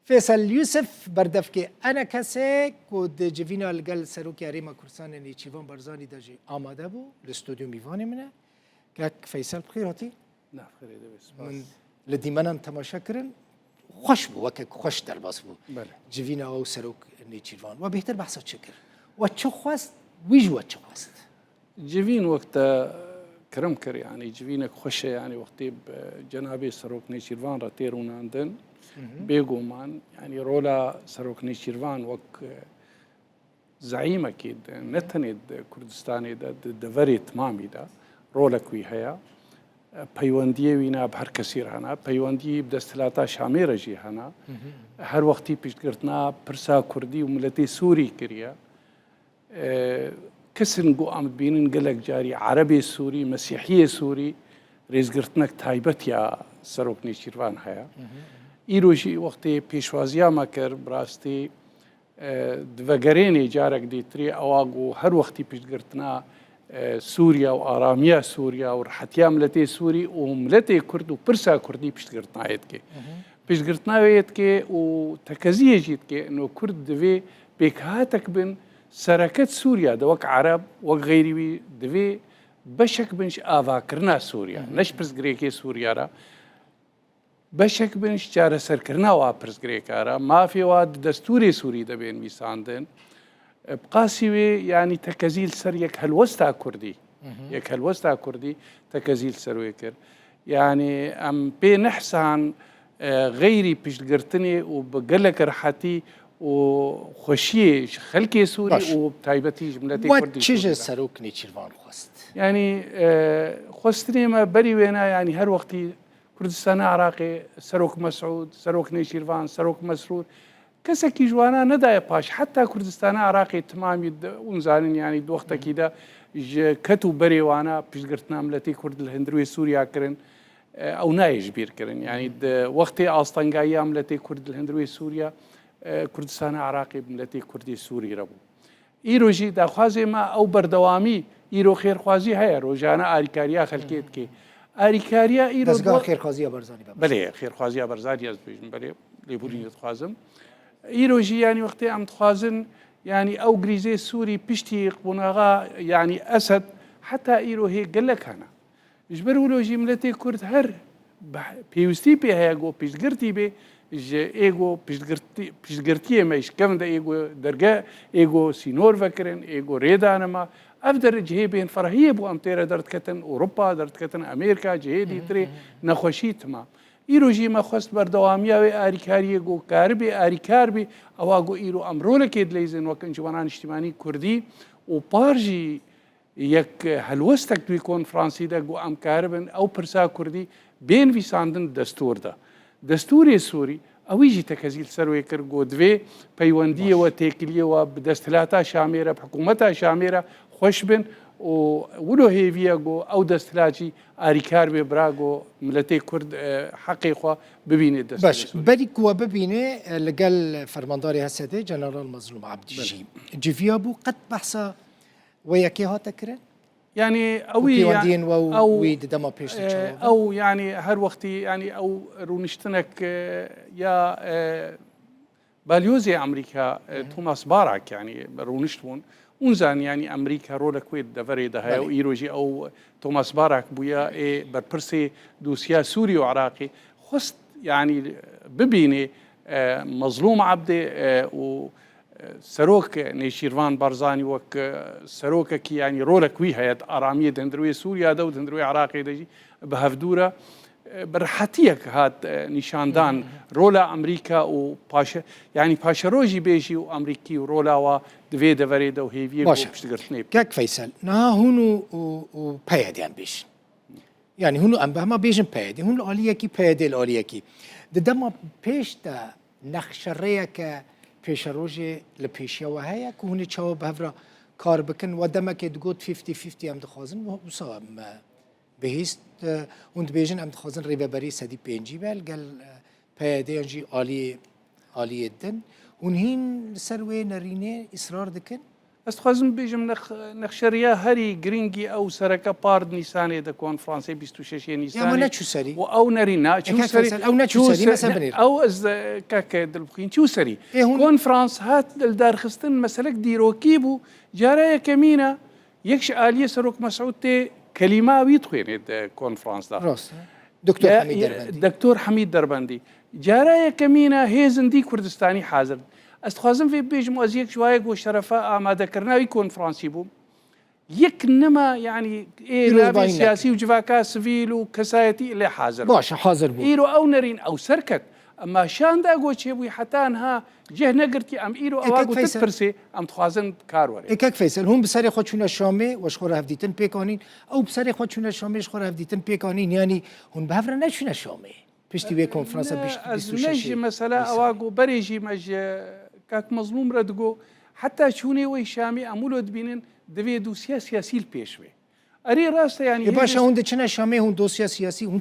فیصل یوسف بردفکی انا کسی که د جوینا لگل سروکی اریما کورسان نیچیوان برزانی داجی آماده بو الاستودیو میوانی منه که فیصل بخیر هاتی؟ نه بخیر بس من لدیمانم تماشا کرن خوش بو وکه خوش در باس بو بله جوینا او سروک نیچیوان و بهتر بحثا چکر و چه خواست ویج و چه خواست جوین وقت کرم کر يعني جوینک خوشه يعني وقتی جنابی سروک نیچیروان را تیروناندن بيجومان يعني رولا سروك نيشيروان وك زعيم أكيد نتند كردستاني دا دفري تمامي دا رولا كوي هيا بيواندية وينا بهر كثير هنا بيواندية بدستلاتا شاميرة جي هنا هر وقتي بيشتقرتنا برسا كردي وملتي سوري كريا كسن قو عم بينن قلق جاري عربي سوري مسيحية سوري ريزقرتنك تايبت يا سروك نيشيروان هيا ایروژی وقتی پیشوازیا ما کر براستی دفگرینی جارک دیتری آواگو هر وقتی پیشگرتنا سوریا و آرامیا سوریا و رحتیا ملتی سوری و ملتی کرد و پرسا کردی پیشگرتنا اید که پیشگرتنا اید که و تکزیه جید که انو کرد دوی بیکهاتک بن سرکت سوریا دوک عرب و غیری دوی بشک بنش آوا کرنا سوریا نش پرسگریکی سوریا را بشك بنش جارة سركرنا وابرز غريكارا ما في واد دستوري سوري دبين ميساندن بقاسي يعني تكزيل سر يك هلوستا كردي يك هلوستا كردي تكزيل سر ويكر يعني ام بي نحسان غيري بيشقرتني وبقلك رحتي وخشيه خلكي سوري وبتايبتي جملتي كردي وتشج سروك نيتشيروان خواست يعني خواستني ما بري وينا يعني هر وقتي كردستان عراقي سروك مسعود سروك نيشيروان سروك مسرور كسكي جوانا ندايا باش حتى كردستان عراقي تمام ونزالين يعني دوقتا كده كتو بري وانا بيشقرتنا ملتي كرد الهندروي سوريا كرن او نايج بير كرن يعني وقتي آستانقايا ملتي كرد الهندروي سوريا كردستان عراقي ملتي كردي سوري ربو ايرو جي دا خوازي ما او بردوامي ايرو خير خوازي هيا روجانا آريكاريا خلقيت كي آریکاریا ایرو دستگاه خیرخوازی برزانی بله خیرخوازی برزانی از بیشتر بله لیبوری خازم ایرو جی یعنی وقتی عم تخازن يعني او غريزي سوري بيشتي قبناغا يعني اسد حتى ايرو هي قلك انا جبروا له جملتي كرد هر بيوستي بي هيغو بيشغرتي بي ايغو بيشغرتي ماش كم ده ايغو درجه ايغو سينور فكرن ايغو ريدانما افدر جهيبين فرهيه بو امتير درت كتن اوروبا درت كتن امريكا جهيدي تري نخوشيت ما ايرو جي ما خست بردواميا و اريكاري جو كاربي اريكاربي اواغو ايرو امرول كيد ليزن وكن جوانان اجتماعي كردي وبارجي يك هلوستك بيكون فرنسي ده جو ام كاربن او برسا كردي بين في ساندن دستور ده دستوري سوري او يجي تكازيل سروي كرجو دوي بيونديه وتيكليه وبدستلاتا شاميره بحكومتها شاميره خوشبن ولو هي فياغو او دستلاجي اريكار ببراغو ملتي كرد حقيقه ببيني الدستور باش بريك وببيني لقال فرمانداري هسدي جنرال مظلوم عبد الجي جيفيابو قد بحثا وياكي هاتكرن يعني يعني او ويد دما بيش او يعني هر وقتي يعني او رونشتنك يا باليوزي امريكا توماس باراك يعني رونشتون ونزان يعني امريكا رولا كويت دفري ده او ايروجي او توماس باراك بويا بربرسي دوسيا سوري وعراقي خست يعني ببيني مظلوم عبدي و سروك نيشيروان بارزاني وك سروك كي يعني رولا كوي هيات اراميه دندروي سوريا دو دندروي عراقي دجي بهفدوره برحتيك هات نشاندان رولا امريكا وباشا يعني باشروجي بيجي وامريكي ورولا ودفي دفريدا وهيفي باشتغرتني كاك فيصل نا هونو وبايديان بيش يعني هونو ام بهما بيجن بايدي هونو الاليه كي بايدي الاليه كي دما بيش تا نخشريك پیشروجی لپیشیا و هیا که هنی چاو بهفرا کار بکن و دمه که دگوت 50-50 هم دخوازن و بسا بهیست اون بیجن هم دخوازن ریوبری سدی پینجی بل گل پیاده انجی عالی دن اون هین سروی نرینه اصرار دکن استخوازم بيجم نخشريا هري جرينجي او سركا بارد نيساني دا كونفرانسي 26 نيساني يا ما نتشو سري او نرينا شو سري او نتشو سري ما سبنير او از كاك دلبخين شو سري كونفرانس هات الدار خستن مسلك ديرو كيبو جارايا كمينا يكش آلية سروك مسعود تي كلمة ويتخوين كونفرانس دا راست دكتور حميد دربندي دكتور حميد دربندي جارايا كمينا هيزن دي كردستاني حاضر استخوازم في بيجم وازيك شوية وشرفاء ما ذكرنا يكون فرنسي بوم يك نما يعني إيه نابي سياسي وجفاكا سفيل وكسايتي اللي حاضر باشا حاضر بو إيرو أو نرين أو سركت أما شان دا قوة شيبوي حتى أنها جه نقرتي أم إيرو أواقو تتبرسي أم تخوازن كاروري إيكاك فيصل هم بساري خود شونا شامي وش خورا هفديتن بيكانين أو بساري خود شونا شامي وش خورا هفديتن بيكانين يعني هم بهفرا نشونا شامي بيشتي بي كونفرنسا بيشتي نجي مثلا أواقو بريجي مج كاك مظلوم ردقو حتى شوني ويشامي أمولو دبينن دبي دوسيا سياسي البيشوي أري راسته يعني باشا هون دچنا شامي هون دوسيا سياسي هون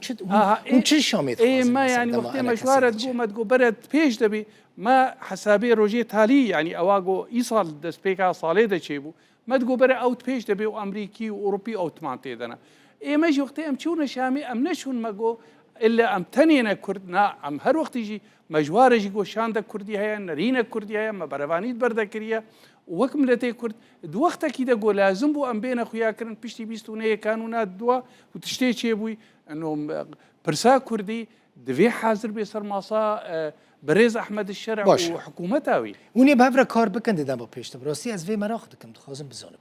چه شامي إيه ما يعني وقت مشوار تقو ما تقو برد بيش دبي ما حسابي روجي تالي يعني أواقو إيصال دسبيكا صالي دا چيبو ما تقو برد أوت بيش دبي وأمريكي وأوروبي أوت مانتي دنا إيه ماجي وقت أم چون شامي أم نشون مقو إلا أم تنينا كردنا أم هر وقت يجي مجوار يجي قو شاندا كردي هيا نرينا كردي هيا ما بروانيت بردا كريا وكملتي كرد دو وقتا كده قو لازم بو أم بين خويا كرن بيشتي بيستونيه كانونات دوا وتشتي شيبوي أنه برسا كردي دفي حاضر بيصر ماسا بريز أحمد الشرع وحكومتاوي وني بهفرا كار بكن ددام با بيشت براسي از في مراخ دكم دخوازم بزانب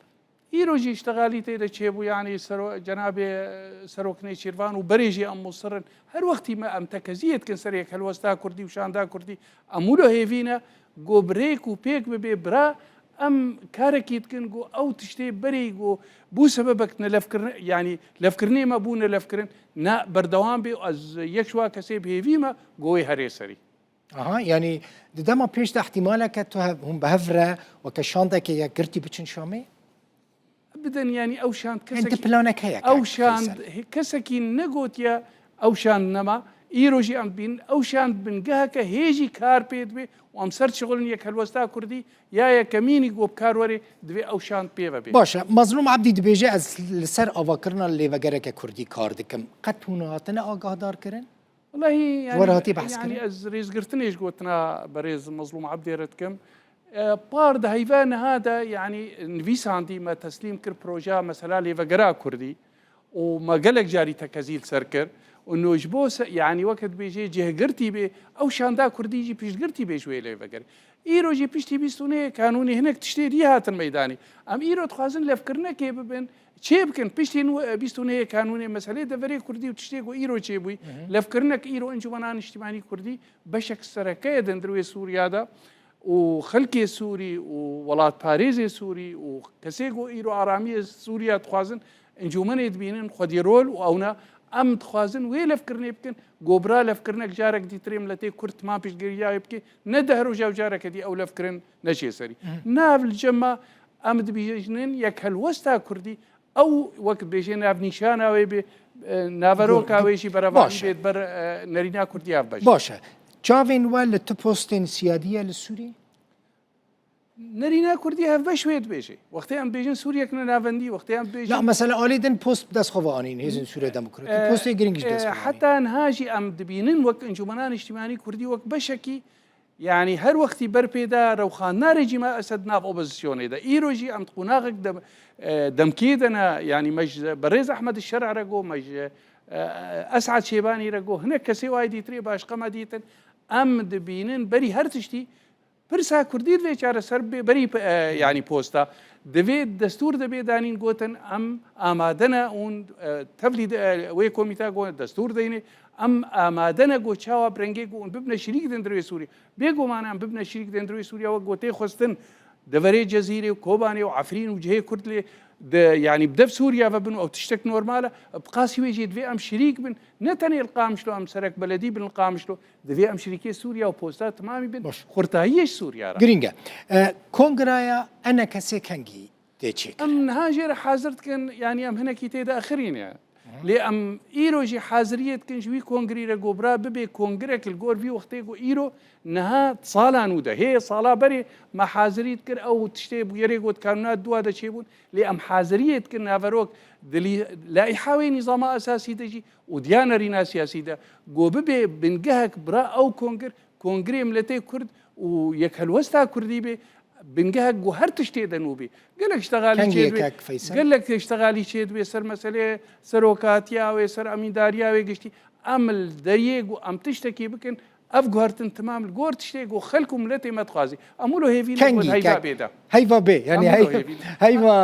إيروجي اشتغالي تيدا تشيبو يعني جناب سروكني شيرفان وبريجي أم مصرن هر وقتي ما أم تكزيت كن سريك هلوستا كردي وشاندا كردي أمولو هيفينا جو بريك وبيك ببي برا أم كاركيت كن جو أو تشتي بري جو بو سببك نلفكرن يعني لفكرني ما بو نلفكرن نا بردوان بي از يكشوا كسيب هيفيما جوي هري سري يعني ددام بيشت احتمالك هم بهفرا وكشاندا كي كرتي بتشن شامي ابدا يعني او شان كسكي انت بلانك هيك او شان كسكي نغوتيا او شان نما ايروجي ام بين او شان بنجهك هيجي كار بيد بي وام سرت شغل يك هلوستا كردي يا كميني جو بكاروري دبي او شان بيبا بي باشا مظلوم عبدي دبيجي از لسر افاكرنا اللي وگرك كردي كار دكم قد هناتنا آگاه دار كرن والله يعني ورهاتي بحث يعني كرن از ريز قرتنيش قوتنا بريز مظلوم عبدي ردكم بارد هيفان هذا يعني نفيس عندي ما تسليم كر بروجا مثلا لي وقرا كردي وما قالك جاري تكازيل سركر انه جبوس يعني وقت بيجي جه قرتي بي او شاندا كردي يجي بيش قرتي بي شوي لي وقر ايرو جي بيشتي بيستوني قانوني هناك تشتري هات الميداني ام ايرو تخازن لفكرنا كيف بين شيبكن بيشتي بيستوني قانوني مساله دفري كردي وتشتي ايرو شيبوي لفكرنك ايرو انجمنان اجتماعي كردي بشك سركه دندروي سوريا دا وخلكي سوري وولات باريزي سوري وكسيغو ايرو ارامي سوريا تخوازن انجومن يدبينن خديرول واونا ام تخوازن ويلفكرني يمكن غوبرا لفكرنك جارك دي تريم لتي كرت ما بيش غير يبكي ندهرو جاو جارك دي او لفكرن نشي سري ناف الجما ام دبيجنن يكل وستا كردي او وقت بيجي ناف نيشانا وي نافروكا ويشي برافاني بيت بر نرينا كردي اف باشا جاوين ولا تبوستين سيادية للسوري؟ نرينا كردي هف بشويت بيجي وقتي ام بيجن سوريا كنا نافندي وقتي ام بيجي لا مثلا آليدن بوست بدس خوانين هيزن سوريا ديمقراطي بوست جرينجش دس حتى نهاجي ام دبينن وقت انجمنان اجتماعي كردي وقت بشكي يعني هر وقتي بربيدا روخان نارجي ما اسدنا في اوبوزيسيون دا ايروجي ام تقناغك دمكيدنا يعني مج بريز احمد الشرع رجو مج اسعد شيباني رجو هناك كسي وايدي تري باش قمديتن ام دبينن بري هرتشتي برسا كردير في شارع سرب بري يعني بوستا دفي دستور دبي دانين قوتن ام امادنا اون تفلي وي كوميتا قو دستور ديني ام امادنا قو تشاوا برنجي قو ببنا شريك دندروي سوريا بيقو معنا ام ببنا شريك دندروي سوريا وقوتي خستن دفري جزيري وكوباني وعفرين وجهي كردلي يعني بدف سوريا فبنو او تشتك نورماله بقاسي ويجي دفي ام شريك بن نتني القامشلو ام سرك بلدي بن القامشلو دفي ام شريكي سوريا وبوستات تمامي بن خرطاهيش سوريا جرينجا كونغرايا انا كسي كانجي تيتشيك ام هاجر حاضرت كان يعني ام هنا كي تيدا اخرين يعني لێ ئەم ئیرۆژی حازریت کنجوی کۆنگریرە گۆبرا ببێ کۆنگرێک گۆروی وەختێک و ئیرۆ نەها ساڵان ودا هەیە ساڵا بەرێ مە حازریت کرد ئەو تشتێ بوویێرێک گوت کانونات دوا دەچێ بوون لێ ئەم حازریت کرد ناڤەرۆک لایحاوی نظاما ئەساسی دەژی و دیانەرینا سیاسیدا گۆ ببێ بنگەهەک برا ئەو کۆنگرێ ملەتەی کورد و یەک هەلوەستا کوردی بێ بنگەهەک گۆ هەر تشتێ دەنوبێ گەلێک گەلێک شتەغالی چێت بێ سەر مەسەلێ سەرۆکاتیاوێ سەر ئەمینداریاوێ گشتی ئەمل دەریێک و ئەم تشتێکی بکەن ئەف گوارتن تمام گۆر تشتێک و خەلک و ملەتێ مەتخوازی ئەمولۆ هێوی هەیڤا بێدا هەیڤا بێ ینی هەیڤا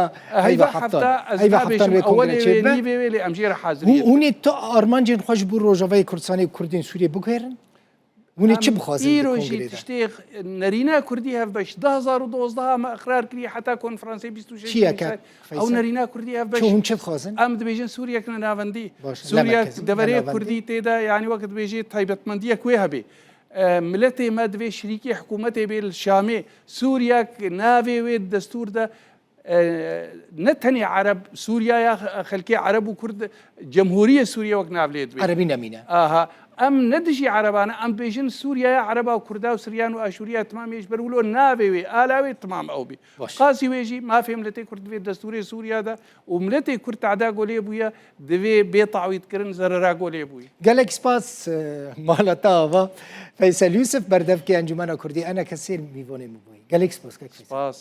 ئەوەلێ لێ ئەمژێرە حازری هونێ تۆ ئارمانجێن خۆش بوو ڕۆژەوەی کوردستانی و کوردین سووریە بگێرن هونێ چ بخوازن ئیرۆژی تشتێک نەرینا کوردی هەف بەش 2012 مە ئەقرار کردی حتا کۆنفرانسی 26 ئەو نەرینا کوردی هەف بەش هون چ بخوازن ئەم دەبێژن سووریەک ناوەندی سووریا دەبەرەیە کوردی تێدا یعنی وەکت بێژێت تایبەتمەندیە کوێ هەبێ ملەتێ مە دەبێ شریکی حکوومەتێ بێ شامێ سووریاک ناوێوێت دەستوردا نەتەنی عرب سووریا خەلکی عرب و کورد جەمهوریە سووریا وەک ناولێت بێ عەربی نەمینە ئەم نەدژی عربانە ئەم بێژن سووریای عربا و کوردا و سریان و ئاشوریا تمامێش بەرولۆ ناوێوێ ئالاوێت تمام ئەو بێ قاسی وێژی مافێ ملەتەی کورد بێت دەستوری سووریادا و ملەتێ کورد تعدا گۆلێ بووە دەوێ بێ تاویدکردن زەرەرا گۆلێ بووی gelek spas malata Feysel Yusuf berdevkê Encumena Kurdî ene kesêr mîvanê min bûyî gelek spas سپاس